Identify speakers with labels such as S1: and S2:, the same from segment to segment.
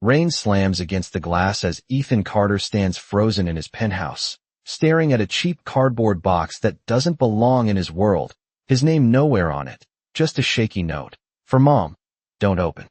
S1: Rain slams against the glass as Ethan Carter stands frozen in his penthouse, staring at a cheap cardboard box that doesn't belong in his world, his name nowhere on it, just a shaky note. For Mom. Don't open.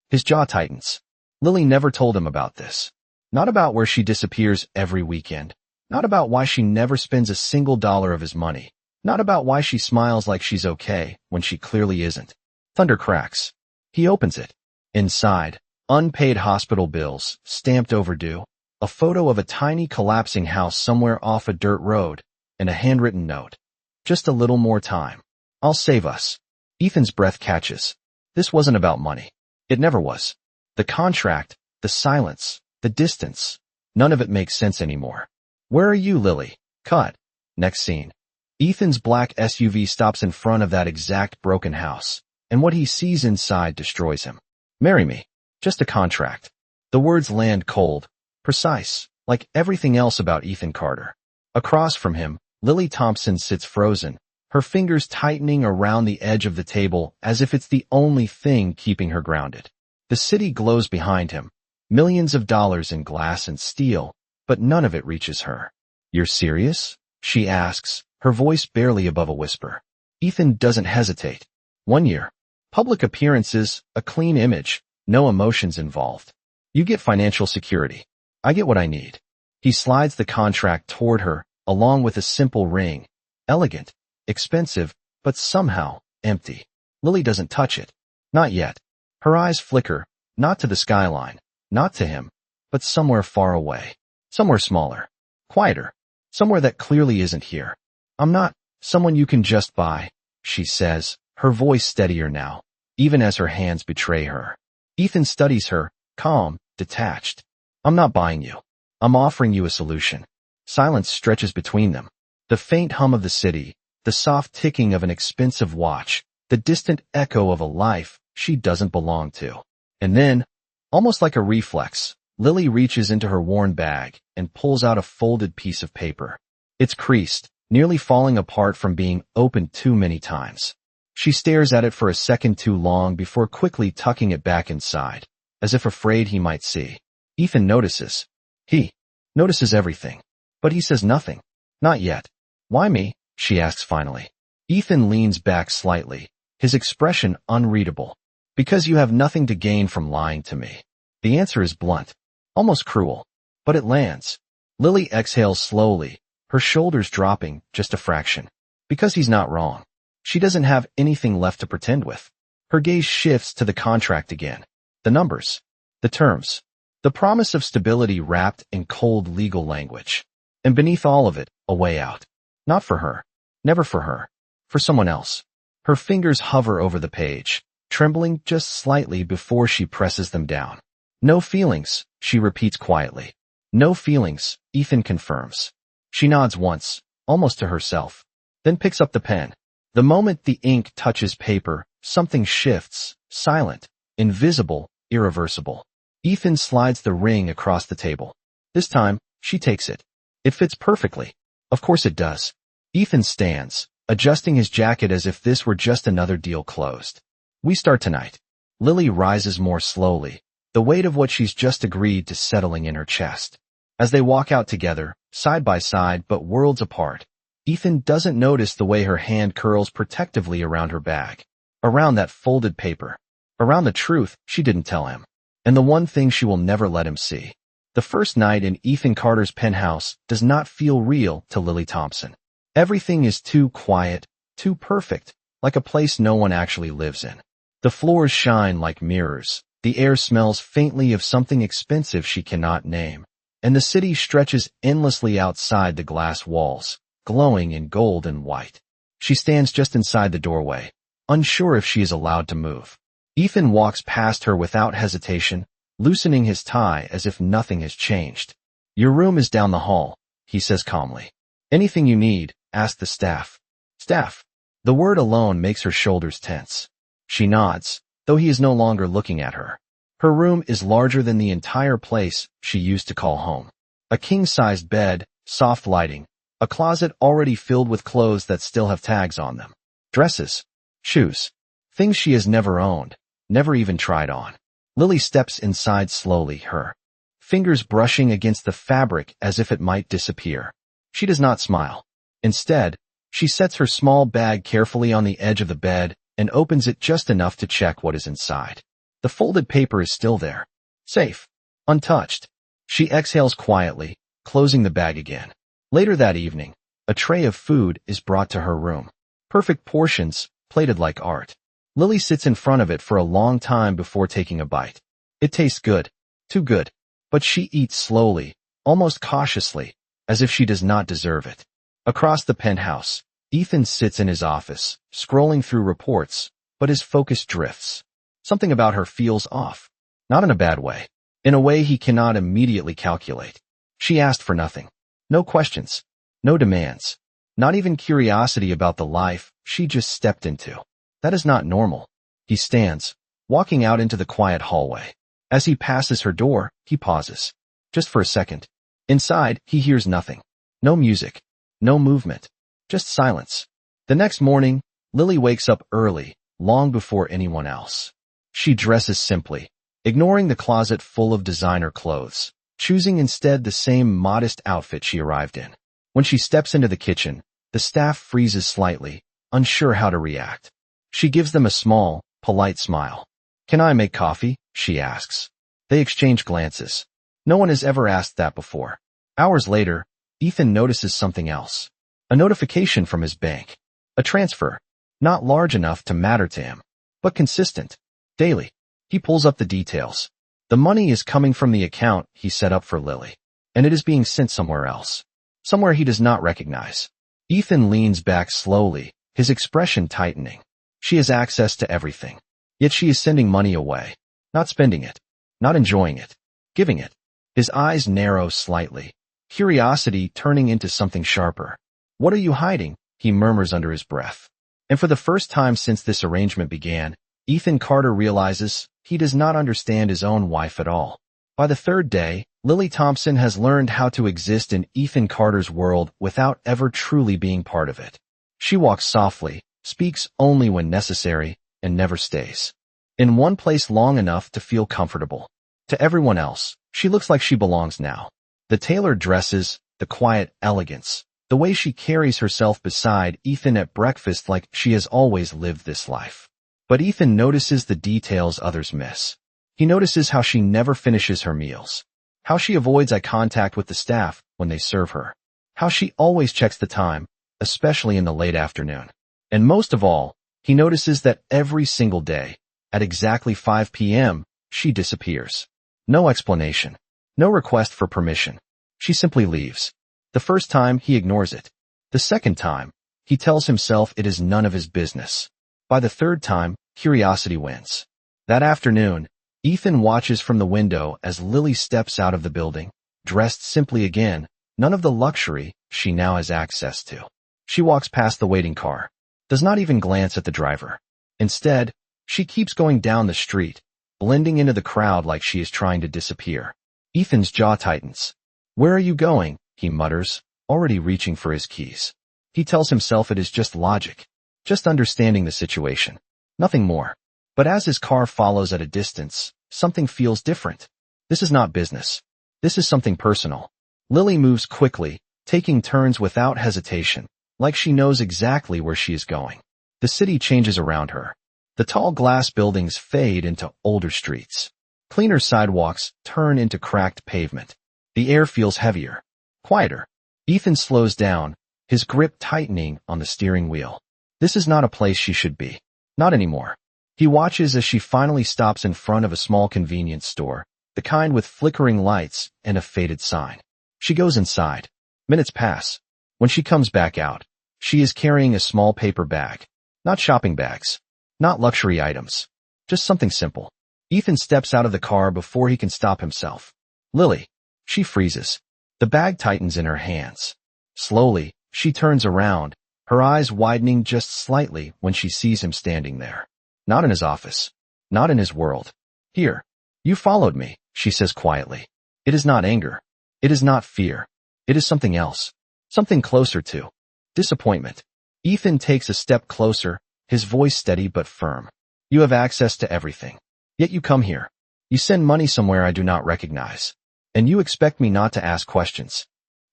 S1: His jaw tightens. Lily never told him about this. Not about where she disappears every weekend. Not about why she never spends a single dollar of his money. Not about why she smiles like she's okay when she clearly isn't. Thunder cracks. He opens it. Inside, unpaid hospital bills, stamped overdue, a photo of a tiny collapsing house somewhere off a dirt road, and a handwritten note. Just a little more time. I'll save us. Ethan's breath catches. This wasn't about money. It never was. The contract, the silence, the distance, none of it makes sense anymore. Where are you, Lily? Cut. Next scene. Ethan's black SUV stops in front of that exact broken house, and what he sees inside destroys him. Marry me. Just a contract. The words land cold, precise, like everything else about Ethan Carter. Across from him, Lily Thompson sits frozen, her fingers tightening around the edge of the table as if it's the only thing keeping her grounded. The city glows behind him, millions of dollars in glass and steel, but none of it reaches her. You're serious? She asks, her voice barely above a whisper. Ethan doesn't hesitate. 1 year. Public appearances, a clean image, no emotions involved. You get financial security. I get what I need. He slides the contract toward her, along with a simple ring. Elegant, expensive, but somehow empty. Lily doesn't touch it. Not yet. Her eyes flicker, not to the skyline, not to him, but somewhere far away. Somewhere smaller. Quieter. Somewhere that clearly isn't here. I'm not someone you can just buy, she says, her voice steadier now, even as her hands betray her. Ethan studies her, calm, detached. I'm not buying you. I'm offering you a solution. Silence stretches between them. The faint hum of the city, the soft ticking of an expensive watch, the distant echo of a life she doesn't belong to. And then, almost like a reflex, Lily reaches into her worn bag and pulls out a folded piece of paper. It's creased, nearly falling apart from being opened too many times. She stares at it for a second too long before quickly tucking it back inside, as if afraid he might see. Ethan notices. He notices everything. But he says nothing. Not yet. Why me? She asks finally. Ethan leans back slightly, his expression unreadable. Because you have nothing to gain from lying to me. The answer is blunt, almost cruel, but it lands. Lily exhales slowly, her shoulders dropping just a fraction. Because he's not wrong. She doesn't have anything left to pretend with. Her gaze shifts to the contract again. The numbers. The terms. The promise of stability wrapped in cold legal language. And beneath all of it, a way out. Not for her. Never for her. For someone else. Her fingers hover over the page, trembling just slightly before she presses them down. No feelings, she repeats quietly. No feelings, Ethan confirms. She nods once, almost to herself, then picks up the pen. The moment the ink touches paper, something shifts, silent, invisible, irreversible. Ethan slides the ring across the table. This time, she takes it. It fits perfectly. Of course it does. Ethan stands, adjusting his jacket as if this were just another deal closed. We start tonight. Lily rises more slowly, the weight of what she's just agreed to settling in her chest. As they walk out together, side by side but worlds apart, Ethan doesn't notice the way her hand curls protectively around her bag, around that folded paper, around the truth she didn't tell him, and the one thing she will never let him see. The first night in Ethan Carter's penthouse does not feel real to Lily Thompson. Everything is too quiet, too perfect, like a place no one actually lives in. The floors shine like mirrors, the air smells faintly of something expensive she cannot name, and the city stretches endlessly outside the glass walls, glowing in gold and white. She stands just inside the doorway, unsure if she is allowed to move. Ethan walks past her without hesitation, loosening his tie as if nothing has changed. Your room is down the hall, he says calmly. Anything you need, ask the staff. Staff. The word alone makes her shoulders tense. She nods, though he is no longer looking at her. Her room is larger than the entire place she used to call home. A king-sized bed, soft lighting, a closet already filled with clothes that still have tags on them. Dresses, shoes, things she has never owned, never even tried on. Lily steps inside slowly, her fingers brushing against the fabric as if it might disappear. She does not smile. Instead, she sets her small bag carefully on the edge of the bed and opens it just enough to check what is inside. The folded paper is still there. Safe. Untouched. She exhales quietly, closing the bag again. Later that evening, a tray of food is brought to her room. Perfect portions, plated like art. Lily sits in front of it for a long time before taking a bite. It tastes good. Too good. But she eats slowly, almost cautiously, as if she does not deserve it. Across the penthouse, Ethan sits in his office, scrolling through reports, but his focus drifts. Something about her feels off. Not in a bad way. In a way he cannot immediately calculate. She asked for nothing. No questions. No demands. Not even curiosity about the life she just stepped into. That is not normal. He stands, walking out into the quiet hallway. As he passes her door, he pauses. Just for a second. Inside, he hears nothing. No music. No movement. Just silence. The next morning, Lily wakes up early, long before anyone else. She dresses simply, ignoring the closet full of designer clothes, choosing instead the same modest outfit she arrived in. When she steps into the kitchen, the staff freezes slightly, unsure how to react. She gives them a small, polite smile. "Can I make coffee?" she asks. They exchange glances. No one has ever asked that before. Hours later, Ethan notices something else. A notification from his bank. A transfer. Not large enough to matter to him, but consistent. Daily. He pulls up the details. The money is coming from the account he set up for Lily, and it is being sent somewhere else. Somewhere he does not recognize. Ethan leans back slowly, his expression tightening. She has access to everything. Yet she is sending money away. Not spending it. Not enjoying it. Giving it. His eyes narrow slightly. Curiosity turning into something sharper. "What are you hiding?" he murmurs under his breath. And for the first time since this arrangement began, Ethan Carter realizes he does not understand his own wife at all. By the third day, Lily Thompson has learned how to exist in Ethan Carter's world without ever truly being part of it. She walks softly, speaks only when necessary, and never stays in one place long enough to feel comfortable. To everyone else, she looks like she belongs now. The tailored dresses, the quiet elegance, the way she carries herself beside Ethan at breakfast like she has always lived this life. But Ethan notices the details others miss. He notices how she never finishes her meals, how she avoids eye contact with the staff when they serve her, how she always checks the time, especially in the late afternoon. And most of all, he notices that every single day, at exactly 5 p.m., she disappears. No explanation. No request for permission. She simply leaves. The first time, he ignores it. The second time, he tells himself it is none of his business. By the third time, curiosity wins. That afternoon, Ethan watches from the window as Lily steps out of the building, dressed simply again, none of the luxury she now has access to. She walks past the waiting car, does not even glance at the driver. Instead, she keeps going down the street, blending into the crowd like she is trying to disappear. Ethan's jaw tightens. "Where are you going?" he mutters, already reaching for his keys. He tells himself it is just logic, just understanding the situation. Nothing more. But as his car follows at a distance, something feels different. This is not business. This is something personal. Lily moves quickly, taking turns without hesitation, like she knows exactly where she is going. The city changes around her. The tall glass buildings fade into older streets. Cleaner sidewalks turn into cracked pavement. The air feels heavier, quieter. Ethan slows down, his grip tightening on the steering wheel. This is not a place she should be. Not anymore. He watches as she finally stops in front of a small convenience store, the kind with flickering lights and a faded sign. She goes inside. Minutes pass. When she comes back out, she is carrying a small paper bag. Not shopping bags. Not luxury items. Just something simple. Ethan steps out of the car before he can stop himself. "Lily." She freezes. The bag tightens in her hands. Slowly, she turns around, her eyes widening just slightly when she sees him standing there. Not in his office. Not in his world. "Here. You followed me," she says quietly. It is not anger. It is not fear. It is something else. Something closer to disappointment. Ethan takes a step closer, his voice steady but firm. "You have access to everything. Yet you come here. You send money somewhere I do not recognize. And you expect me not to ask questions.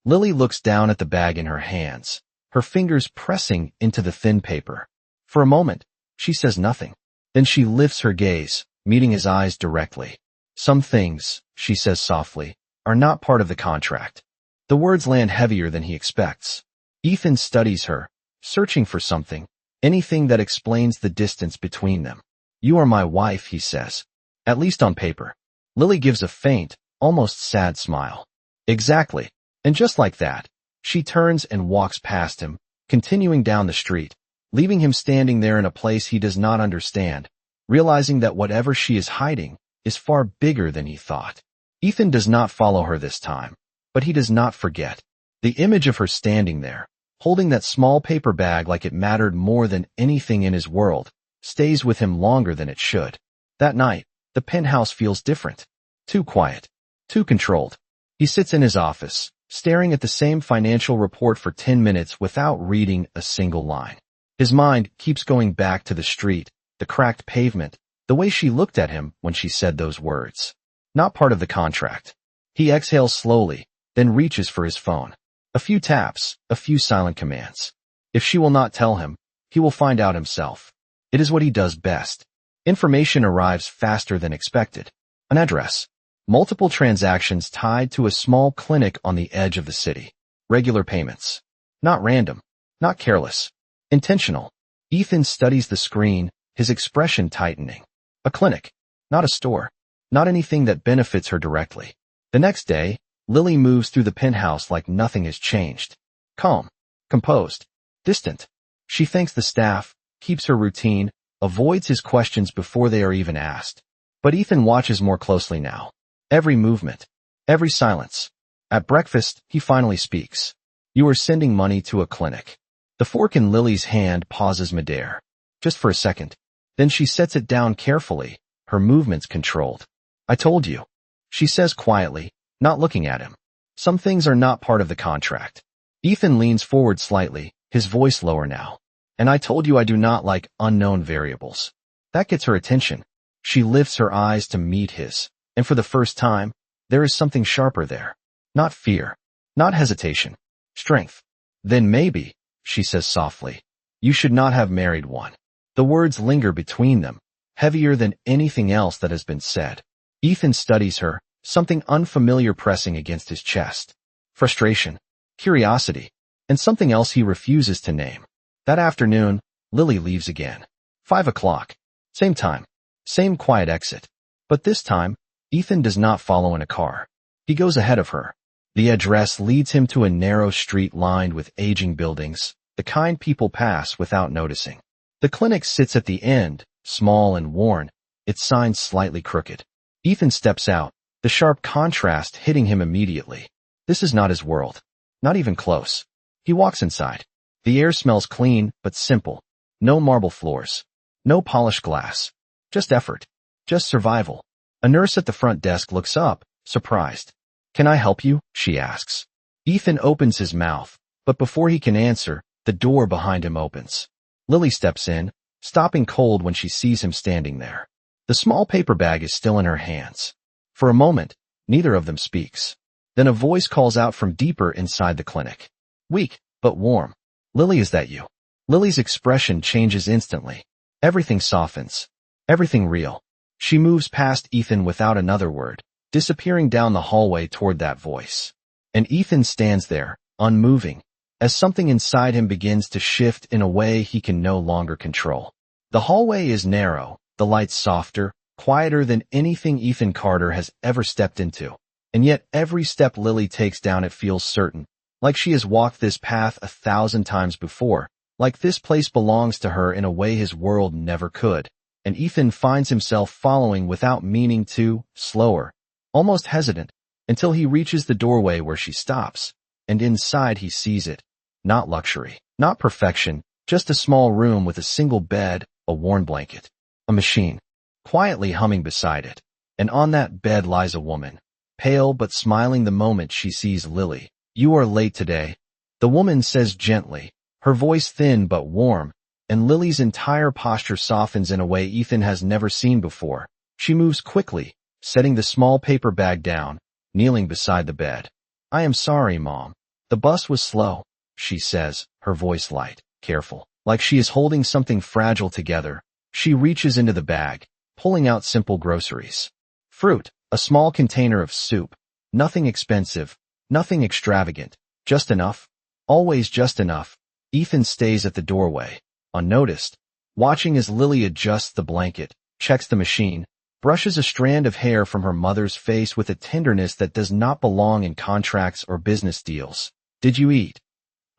S1: Lily looks down at the bag in her hands, her fingers pressing into the thin paper. For a moment, she says nothing. Then she lifts her gaze, meeting his eyes directly. Some things, she says softly, are not part of the contract. The words land heavier than he expects. Ethan studies her, searching for something, anything that explains the distance between them. You are my wife, he says. At least on paper. Lily gives a faint, almost sad smile. Exactly. And just like that, she turns and walks past him, continuing down the street, leaving him standing there in a place he does not understand, realizing that whatever she is hiding is far bigger than he thought. Ethan does not follow her this time, but he does not forget. The image of her standing there, holding that small paper bag like it mattered more than anything in his world, stays with him longer than it should. That night, the penthouse feels different. Too quiet. Too controlled. He sits in his office, staring at the same financial report for 10 minutes without reading a single line. His mind keeps going back to the street, the cracked pavement, the way she looked at him when she said those words. Not part of the contract. He exhales slowly, then reaches for his phone. A few taps, a few silent commands. If she will not tell him, he will find out himself. It is what he does best. Information arrives faster than expected. An address. Multiple transactions tied to a small clinic on the edge of the city. Regular payments. Not random. Not careless. Intentional. Ethan studies the screen, his expression tightening. A clinic. Not a store. Not anything that benefits her directly. The next day, Lily moves through the penthouse like nothing has changed. Calm. Composed. Distant. She thanks the staff, keeps her routine, avoids his questions before they are even asked. But Ethan watches more closely now. Every movement. Every silence. At breakfast, he finally speaks. You are sending money to a clinic. The fork in Lily's hand pauses midair. Just for a second. Then she sets it down carefully, her movements controlled. I told you. She says quietly, not looking at him. Some things are not part of the contract. Ethan leans forward slightly, his voice lower now. And I told you I do not like unknown variables. That gets her attention. She lifts her eyes to meet his. And for the first time, there is something sharper there. Not fear. Not hesitation. Strength. Then maybe, she says softly, you should not have married one. The words linger between them, heavier than anything else that has been said. Ethan studies her, something unfamiliar pressing against his chest. Frustration, curiosity, and something else he refuses to name. That afternoon, Lily leaves again. 5 o'clock. Same time. Same quiet exit. But this time, Ethan does not follow in a car. He goes ahead of her. The address leads him to a narrow street lined with aging buildings, the kind people pass without noticing. The clinic sits at the end, small and worn, its sign slightly crooked. Ethan steps out, the sharp contrast hitting him immediately. This is not his world. Not even close. He walks inside. The air smells clean, but simple. No marble floors. No polished glass. Just effort. Just survival. A nurse at the front desk looks up, surprised. Can I help you? She asks. Ethan opens his mouth, but before he can answer, the door behind him opens. Lily steps in, stopping cold when she sees him standing there. The small paper bag is still in her hands. For a moment, neither of them speaks. Then a voice calls out from deeper inside the clinic. Weak, but warm. Lily, is that you? Lily's expression changes instantly. Everything softens. Everything real. She moves past Ethan without another word, disappearing down the hallway toward that voice. And Ethan stands there, unmoving, as something inside him begins to shift in a way he can no longer control. The hallway is narrow, the lights softer, quieter than anything Ethan Carter has ever stepped into. And yet every step Lily takes down it feels certain, like she has walked this path 1,000 times before, like this place belongs to her in a way his world never could. And Ethan finds himself following without meaning to, slower, almost hesitant, until he reaches the doorway where she stops. And inside he sees it. Not luxury, not perfection, just a small room with a single bed, a worn blanket, a machine, quietly humming beside it. And on that bed lies a woman, pale but smiling the moment she sees Lily. You are late today, the woman says gently, her voice thin but warm, and Lily's entire posture softens in a way Ethan has never seen before. She moves quickly, setting the small paper bag down, kneeling beside the bed. I am sorry, Mom. The bus was slow, she says, her voice light, careful, like she is holding something fragile together. She reaches into the bag, pulling out simple groceries. Fruit, a small container of soup. Nothing expensive, nothing extravagant, just enough. Always just enough. Ethan stays at the doorway, unnoticed, watching as Lily adjusts the blanket, checks the machine, brushes a strand of hair from her mother's face with a tenderness that does not belong in contracts or business deals. Did you eat?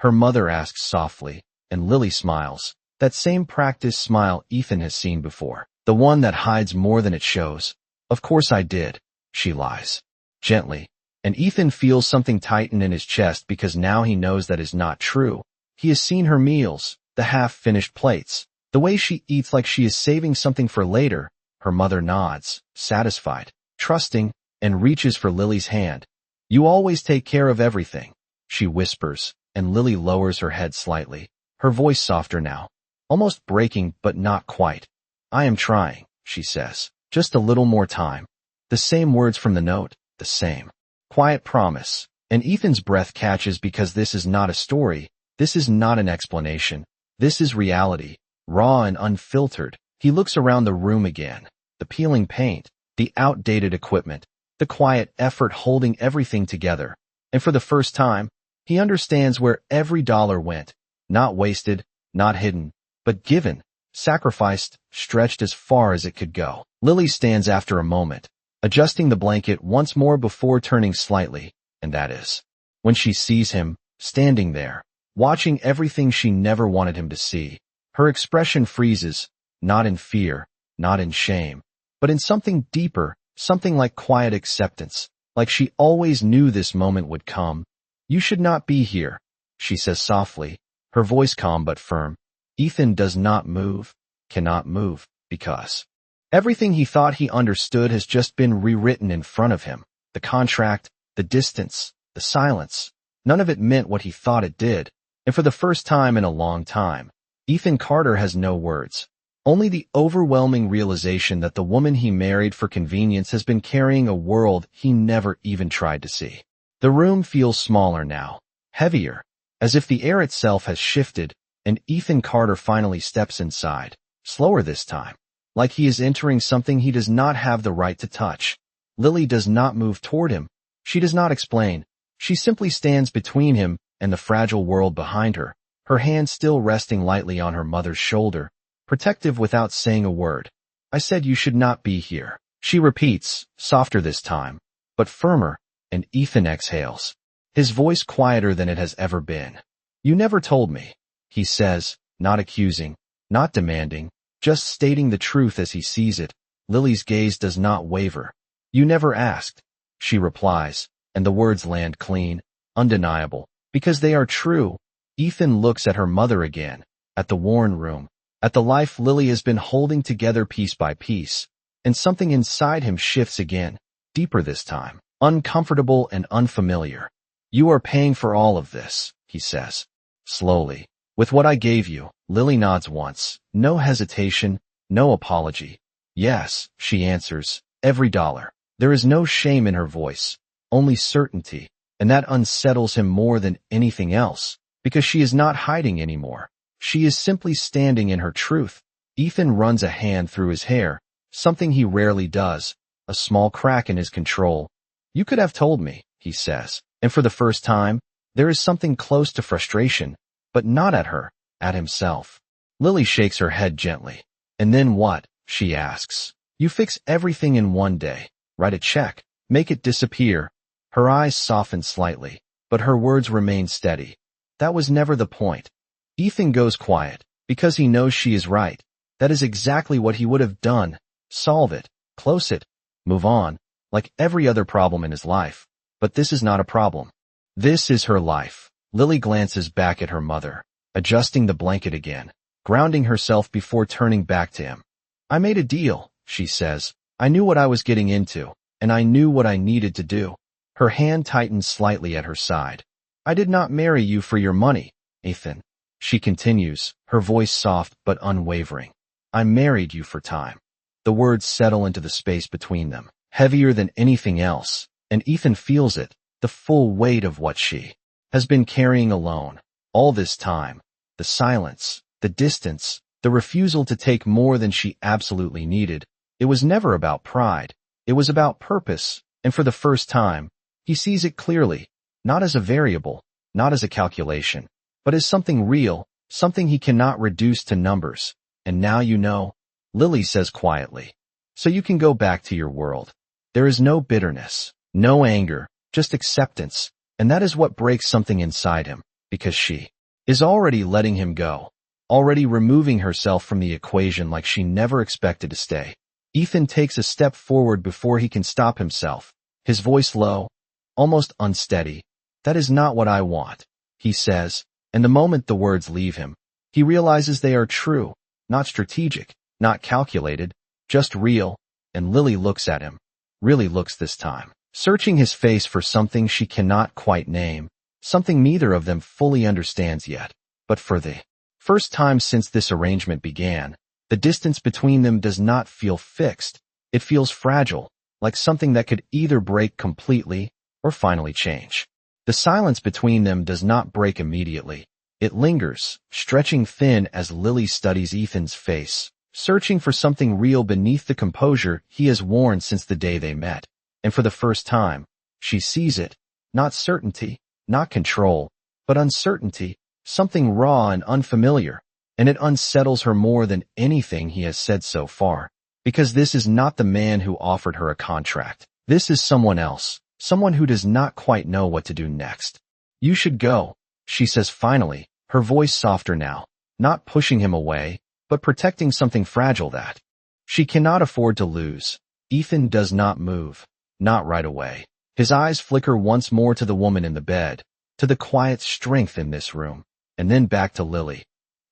S1: Her mother asks softly, and Lily smiles. That same practiced smile Ethan has seen before. The one that hides more than it shows. Of course I did, she lies. Gently. And Ethan feels something tighten in his chest because now he knows that is not true. He has seen her meals, the half-finished plates, the way she eats like she is saving something for later. Her mother nods, satisfied, trusting, and reaches for Lily's hand. You always take care of everything, she whispers, and Lily lowers her head slightly, her voice softer now, almost breaking but not quite. I am trying, she says, just a little more time. The same words from the note, the same quiet promise, and Ethan's breath catches because this is not a story, this is not an explanation, this is reality, raw and unfiltered. He looks around the room again, the peeling paint, the outdated equipment, the quiet effort holding everything together, and for the first time, he understands where every dollar went, not wasted, not hidden, but given, sacrificed, stretched as far as it could go. Lily stands after a moment, adjusting the blanket once more before turning slightly, and that is when she sees him, standing there, watching everything she never wanted him to see. Her expression freezes, not in fear, not in shame, but in something deeper, something like quiet acceptance, like she always knew this moment would come. You should not be here, she says softly, her voice calm but firm. Ethan does not move, cannot move, because everything he thought he understood has just been rewritten in front of him. The contract, the distance, the silence. None of it meant what he thought it did. And for the first time in a long time, Ethan Carter has no words. Only the overwhelming realization that the woman he married for convenience has been carrying a world he never even tried to see. The room feels smaller now, heavier, as if the air itself has shifted, and Ethan Carter finally steps inside, slower this time, like he is entering something he does not have the right to touch. Lily does not move toward him. She does not explain. She simply stands between him and the fragile world behind her, her hand still resting lightly on her mother's shoulder, protective without saying a word. I said you should not be here, she repeats, softer this time, but firmer, and Ethan exhales, his voice quieter than it has ever been. You never told me, he says, not accusing, not demanding, just stating the truth as he sees it. Lily's gaze does not waver. You never asked, she replies, and the words land clean, undeniable, because they are true. Ethan looks at her mother again, at the worn room, at the life Lily has been holding together piece by piece, and something inside him shifts again, deeper this time, uncomfortable and unfamiliar. You are paying for all of this, he says, slowly. With what I gave you. Lily nods once, no hesitation, no apology. Yes, she answers, every dollar. There is no shame in her voice, only certainty, and that unsettles him more than anything else, because she is not hiding anymore. She is simply standing in her truth. Ethan runs a hand through his hair, something he rarely does, a small crack in his control. You could have told me, he says, and for the first time, there is something close to frustration, but not at her, at himself. Lily shakes her head gently. And then what? She asks. You fix everything in one day. Write a check. Make it disappear. Her eyes soften slightly, but her words remain steady. That was never the point. Ethan goes quiet, because he knows she is right. That is exactly what he would have done. Solve it. Close it. Move on. Like every other problem in his life. But this is not a problem. This is her life. Lily glances back at her mother, adjusting the blanket again, grounding herself before turning back to him. I made a deal, she says. I knew what I was getting into, and I knew what I needed to do. Her hand tightens slightly at her side. I did not marry you for your money, Ethan. She continues, her voice soft but unwavering. I married you for time. The words settle into the space between them, heavier than anything else, and Ethan feels it, the full weight of what she has been carrying alone. All this time, the silence, the distance, the refusal to take more than she absolutely needed. It was never about pride. It was about purpose, and for the first time, he sees it clearly, not as a variable, not as a calculation, but as something real, something he cannot reduce to numbers. And now you know, Lily says quietly. So you can go back to your world. There is no bitterness, no anger, just acceptance, and that is what breaks something inside him, because she is already letting him go, already removing herself from the equation like she never expected to stay. Ethan takes a step forward before he can stop himself, his voice low, almost unsteady. That is not what I want, he says, and the moment the words leave him, he realizes they are true, not strategic, not calculated, just real, and Lily looks at him, really looks this time, searching his face for something she cannot quite name, something neither of them fully understands yet. But for the first time since this arrangement began, the distance between them does not feel fixed. It feels fragile, like something that could either break completely or finally change. The silence between them does not break immediately. It lingers, stretching thin as Lily studies Ethan's face, searching for something real beneath the composure he has worn since the day they met. And for the first time, she sees it, not certainty, not control, but uncertainty, something raw and unfamiliar. And it unsettles her more than anything he has said so far, because this is not the man who offered her a contract. This is someone else, someone who does not quite know what to do next. You should go, she says finally, her voice softer now, not pushing him away, but protecting something fragile that she cannot afford to lose. Ethan does not move, not right away. His eyes flicker once more to the woman in the bed, to the quiet strength in this room, and then back to Lily.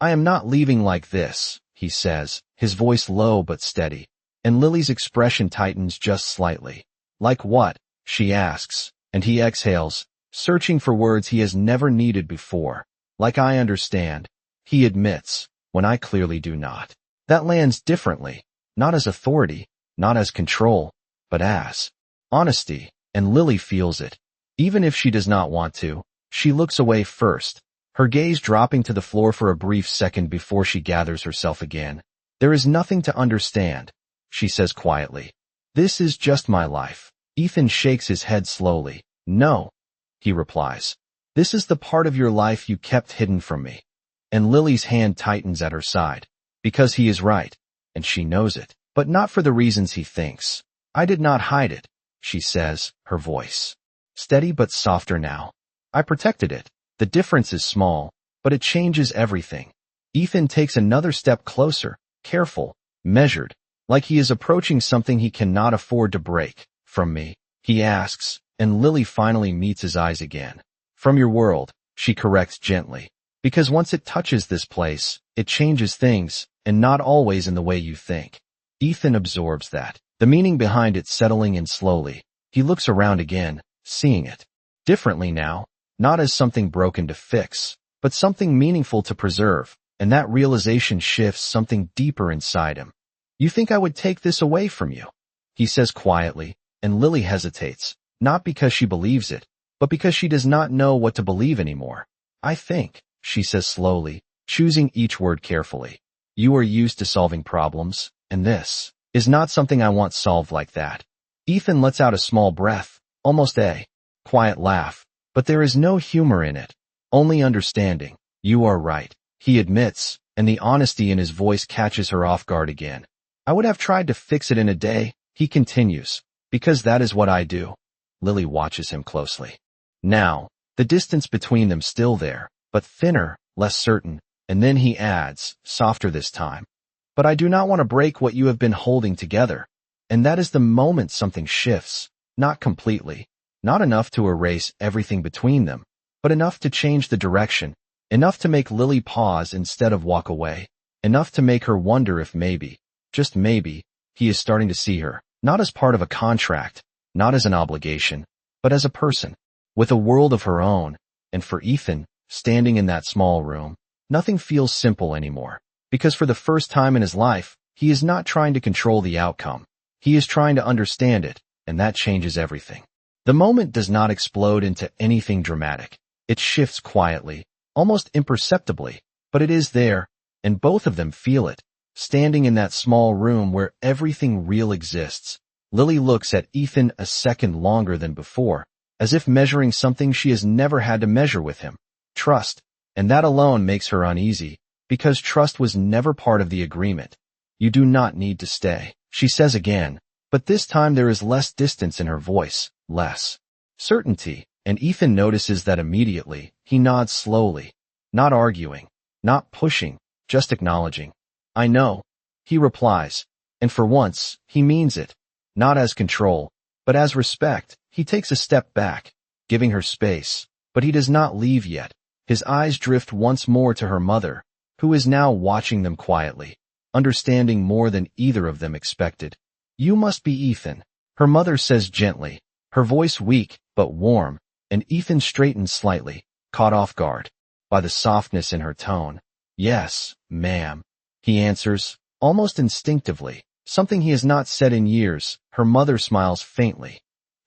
S1: I am not leaving like this, he says, his voice low but steady, and Lily's expression tightens just slightly. Like what? She asks, and he exhales, searching for words he has never needed before. Like I understand, he admits, when I clearly do not. That lands differently, not as authority, not as control, but as honesty, and Lily feels it. Even if she does not want to, she looks away first, her gaze dropping to the floor for a brief second before she gathers herself again. There is nothing to understand, she says quietly. This is just my life. Ethan shakes his head slowly. No, he replies. This is the part of your life you kept hidden from me. And Lily's hand tightens at her side. Because he is right, and she knows it, but not for the reasons he thinks. I did not hide it, she says, her voice steady but softer now. I protected it. The difference is small, but it changes everything. Ethan takes another step closer, careful, measured, like he is approaching something he cannot afford to break. From me, he asks, and Lily finally meets his eyes again. From your world, she corrects gently. Because once it touches this place, it changes things, and not always in the way you think. Ethan absorbs that, the meaning behind it settling in slowly. He looks around again, seeing it differently now. Not as something broken to fix, but something meaningful to preserve, and that realization shifts something deeper inside him. You think I would take this away from you? He says quietly, and Lily hesitates, not because she believes it, but because she does not know what to believe anymore. I think, she says slowly, choosing each word carefully. You are used to solving problems, and this is not something I want solved like that. Ethan lets out a small breath, almost a quiet laugh. But there is no humor in it, only understanding. You are right, he admits, and the honesty in his voice catches her off guard again. I would have tried to fix it in a day, he continues, because that is what I do. Lily watches him closely. Now, the distance between them still there, but thinner, less certain, and then he adds, softer this time. But I do not want to break what you have been holding together. And that is the moment something shifts, not completely. Not enough to erase everything between them, but enough to change the direction, enough to make Lily pause instead of walk away, enough to make her wonder if maybe, just maybe, he is starting to see her, not as part of a contract, not as an obligation, but as a person, with a world of her own. And for Ethan, standing in that small room, nothing feels simple anymore, because for the first time in his life, he is not trying to control the outcome. He is trying to understand it, and that changes everything. The moment does not explode into anything dramatic. It shifts quietly, almost imperceptibly, but it is there, and both of them feel it. Standing in that small room where everything real exists, Lily looks at Ethan a second longer than before, as if measuring something she has never had to measure with him. Trust. And that alone makes her uneasy, because trust was never part of the agreement. You do not need to stay, she says again, but this time there is less distance in her voice, less certainty, and Ethan notices that immediately. He nods slowly, not arguing, not pushing, just acknowledging. I know, he replies, and for once, he means it, not as control, but as respect. He takes a step back, giving her space, but he does not leave yet. His eyes drift once more to her mother, who is now watching them quietly, understanding more than either of them expected. You must be Ethan, her mother says gently, her voice weak but warm, and Ethan straightens slightly, caught off guard by the softness in her tone. Yes, ma'am, he answers, almost instinctively, something he has not said in years. Her mother smiles faintly.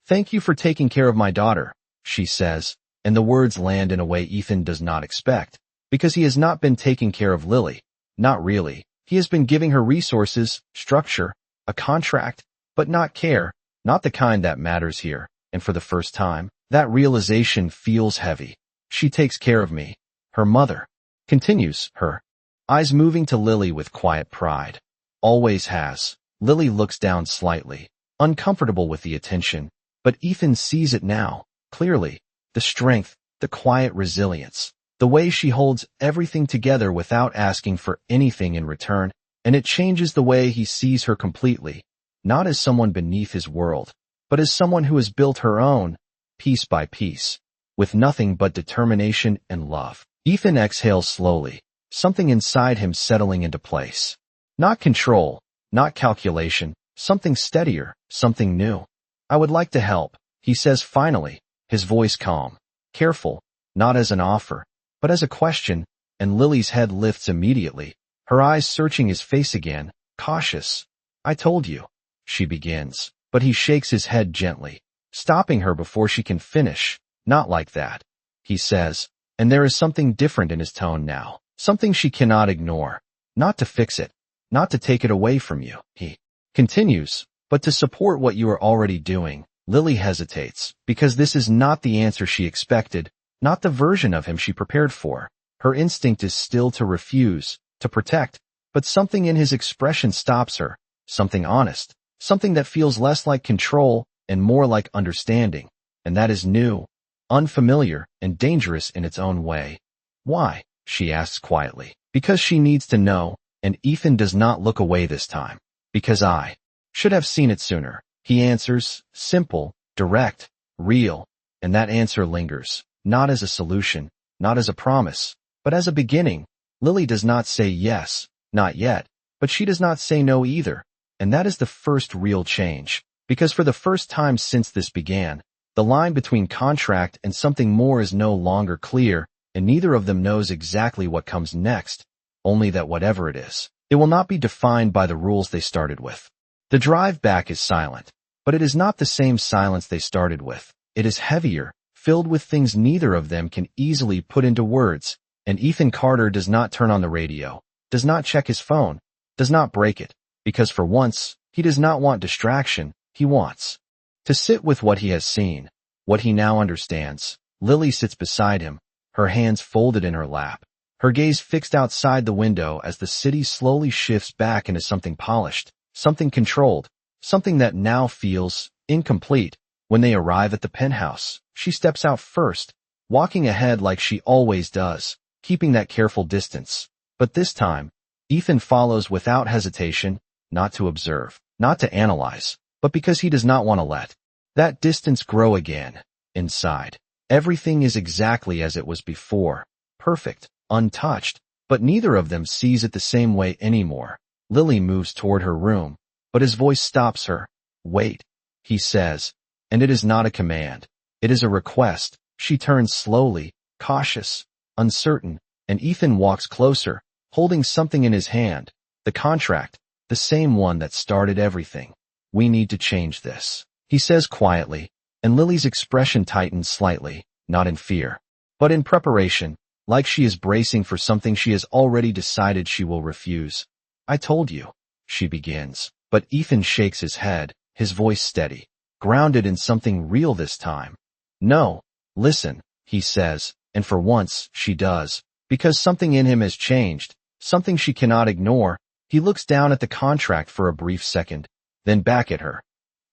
S1: Thank you for taking care of my daughter, she says, and the words land in a way Ethan does not expect, because he has not been taking care of Lily. Not really. He has been giving her resources, structure, a contract, but not care, not the kind that matters here, and for the first time, that realization feels heavy. She takes care of me. Her mother continues, her eyes moving to Lily with quiet pride. Always has. Lily looks down slightly, uncomfortable with the attention, but Ethan sees it now, clearly. The strength, the quiet resilience, the way she holds everything together without asking for anything in return, and it changes the way he sees her completely, not as someone beneath his world, but as someone who has built her own, piece by piece, with nothing but determination and love. Ethan exhales slowly, something inside him settling into place. Not control, not calculation, something steadier, something new. I would like to help, he says finally, his voice calm, careful, not as an offer, but as a question, and Lily's head lifts immediately, her eyes searching his face again, cautious. I told you, she begins, but he shakes his head gently, stopping her before she can finish. Not like that, he says, and there is something different in his tone now, something she cannot ignore. Not to fix it, not to take it away from you, he continues, but to support what you are already doing. Lily hesitates, because this is not the answer she expected, not the version of him she prepared for. Her instinct is still to refuse, to protect, but something in his expression stops her, something honest, something that feels less like control and more like understanding, and that is new, unfamiliar, and dangerous in its own way. Why? She asks quietly. Because she needs to know, and Ethan does not look away this time. Because I should have seen it sooner, he answers, simple, direct, real, and that answer lingers, not as a solution, not as a promise, but as a beginning. Lily does not say yes, not yet, but she does not say no either, and that is the first real change, because for the first time since this began, the line between contract and something more is no longer clear, and neither of them knows exactly what comes next, only that whatever it is, it will not be defined by the rules they started with. The drive back is silent, but it is not the same silence they started with. It is heavier, filled with things neither of them can easily put into words, and Ethan Carter does not turn on the radio, does not check his phone, does not break it, because for once, he does not want distraction, he wants to sit with what he has seen, what he now understands. Lily sits beside him, her hands folded in her lap, her gaze fixed outside the window as the city slowly shifts back into something polished, something controlled, something that now feels incomplete. When they arrive at the penthouse, she steps out first, walking ahead like she always does, keeping that careful distance. But this time, Ethan follows without hesitation, not to observe, not to analyze, but because he does not want to let that distance grow again. Inside, everything is exactly as it was before, perfect, untouched, but neither of them sees it the same way anymore. Lily moves toward her room, but his voice stops her. Wait, he says, and it is not a command. It is a request. She turns slowly, cautious, uncertain, and Ethan walks closer, holding something in his hand, the contract, the same one that started everything. We need to change this, he says quietly, and Lily's expression tightens slightly, not in fear, but in preparation, like she is bracing for something she has already decided she will refuse. I told you, she begins, but Ethan shakes his head, his voice steady, grounded in something real this time. No, listen, he says, and for once, she does, because something in him has changed, something she cannot ignore. He looks down at the contract for a brief second, then back at her.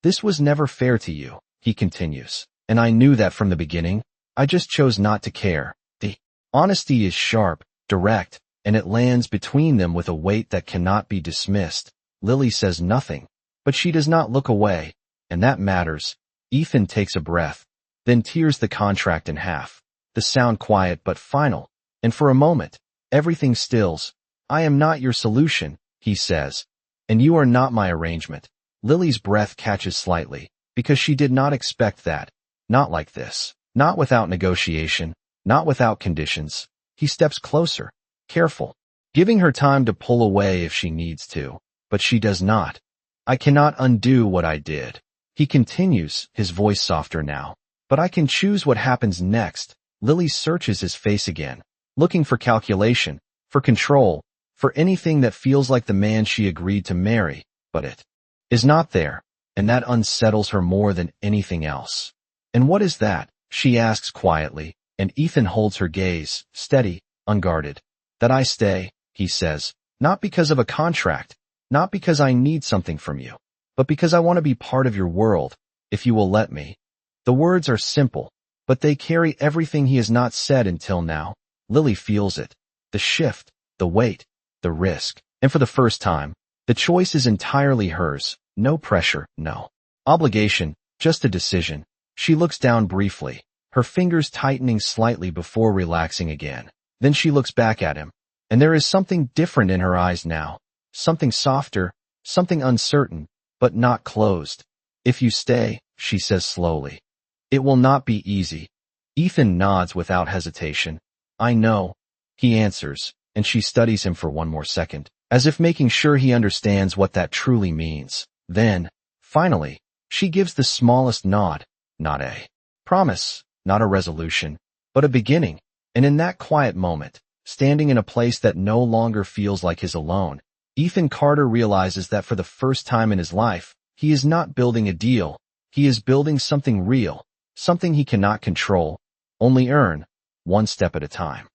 S1: This was never fair to you, he continues, and I knew that from the beginning. I just chose not to care. The honesty is sharp, direct, and it lands between them with a weight that cannot be dismissed. Lily says nothing, but she does not look away, and that matters. Ethan takes a breath, then tears the contract in half, the sound quiet but final, and for a moment, everything stills. I am not your solution, he says, and you are not my arrangement. Lily's breath catches slightly, because she did not expect that. Not like this. Not without negotiation. Not without conditions. He steps closer, careful, giving her time to pull away if she needs to, but she does not. I cannot undo what I did. He continues, his voice softer now, but I can choose what happens next. Lily searches his face again, looking for calculation, for control, for anything that feels like the man she agreed to marry, but it is not there, and that unsettles her more than anything else. And what is that? She asks quietly, and Ethan holds her gaze, steady, unguarded. That I stay, he says, not because of a contract, not because I need something from you, but because I want to be part of your world, if you will let me. The words are simple, but they carry everything he has not said until now. Lily feels it. The shift, the weight, the risk. And for the first time, the choice is entirely hers. No pressure, no obligation, just a decision. She looks down briefly, her fingers tightening slightly before relaxing again. Then she looks back at him, and there is something different in her eyes now. Something softer, something uncertain, but not closed. If you stay, she says slowly, it will not be easy. Ethan nods without hesitation. I know, he answers, and she studies him for one more second, as if making sure he understands what that truly means. Then, finally, she gives the smallest nod, not a promise, not a resolution, but a beginning. And in that quiet moment, standing in a place that no longer feels like his alone, Ethan Carter realizes that for the first time in his life, he is not building a deal. He is building something real, something he cannot control, only earn, one step at a time.